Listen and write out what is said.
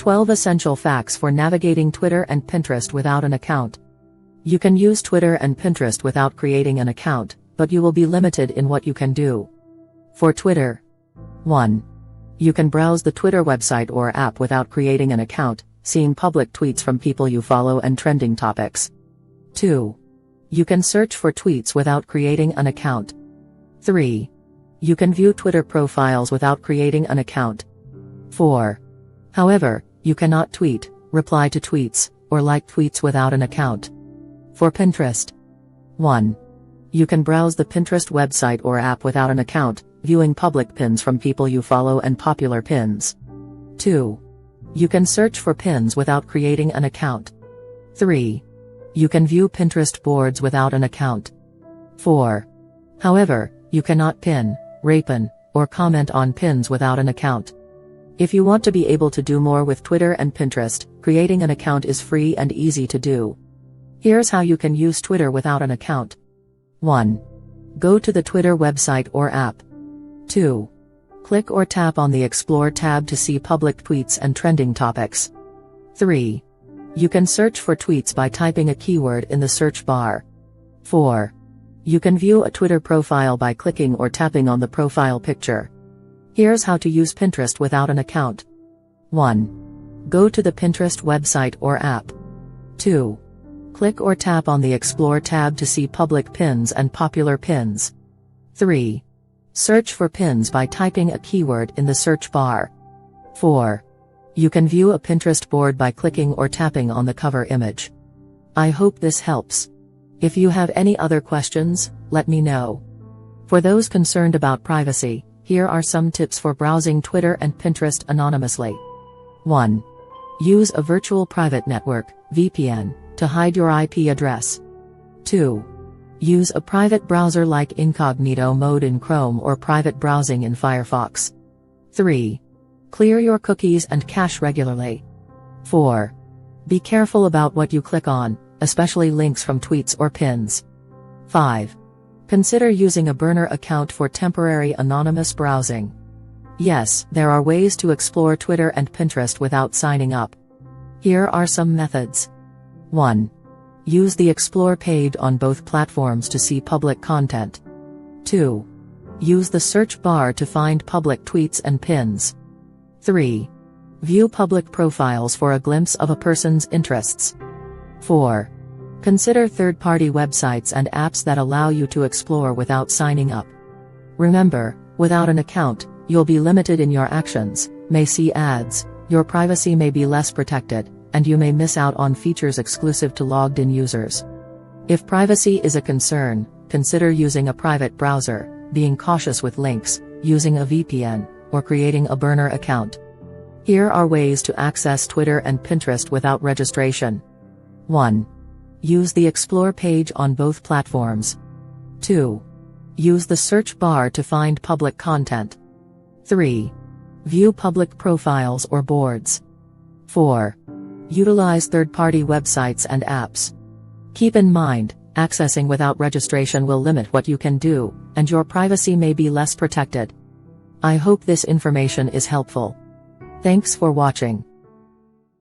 12 Essential Facts for Navigating Twitter and Pinterest Without an Account. You can use Twitter and Pinterest without creating an account, but you will be limited in what you can do. For Twitter: 1. You can browse the Twitter website or app without creating an account, seeing public tweets from people you follow and trending topics. 2. You can search for tweets without creating an account. 3. You can view Twitter profiles without creating an account. 4. However, you cannot tweet, reply to tweets, or like tweets without an account. For Pinterest: 1. You can browse the Pinterest website or app without an account, viewing public pins from people you follow and popular pins. 2. You can search for pins without creating an account. 3. You can view Pinterest boards without an account. 4. However, you cannot pin, repin, or comment on pins without an account. If you want to be able to do more with Twitter and Pinterest, creating an account is free and easy to do. Here's how you can use Twitter without an account. 1. Go to the Twitter website or app. 2. Click or tap on the Explore tab to see public tweets and trending topics. 3. You can search for tweets by typing a keyword in the search bar. 4. You can view a Twitter profile by clicking or tapping on the profile picture. Here's how to use Pinterest without an account. 1. Go to the Pinterest website or app. 2. Click or tap on the Explore tab to see public pins and popular pins. 3. Search for pins by typing a keyword in the search bar. 4. You can view a Pinterest board by clicking or tapping on the cover image. I hope this helps. If you have any other questions, let me know. For those concerned about privacy, here are some tips for browsing Twitter and Pinterest anonymously. 1. Use a virtual private network, VPN, to hide your IP address. 2. Use a private browser like incognito mode in Chrome or private browsing in Firefox. 3. Clear your cookies and cache regularly. 4. Be careful about what you click on, especially links from tweets or pins. 5. Consider using a burner account for temporary anonymous browsing. Yes, there are ways to explore Twitter and Pinterest without signing up. Here are some methods. 1. Use the Explore page on both platforms to see public content. 2. Use the search bar to find public tweets and pins. 3. View public profiles for a glimpse of a person's interests. 4. Consider third-party websites and apps that allow you to explore without signing up. Remember, without an account, you'll be limited in your actions, may see ads, your privacy may be less protected, and you may miss out on features exclusive to logged-in users. If privacy is a concern, consider using a private browser, being cautious with links, using a VPN, or creating a burner account. Here are ways to access Twitter and Pinterest without registration. 1. Use the Explore page on both platforms. 2. Use the search bar to find public content. 3. View public profiles or boards. 4. Utilize third-party websites and apps. Keep in mind, accessing without registration will limit what you can do, and your privacy may be less protected. I hope this information is helpful. Thanks for watching.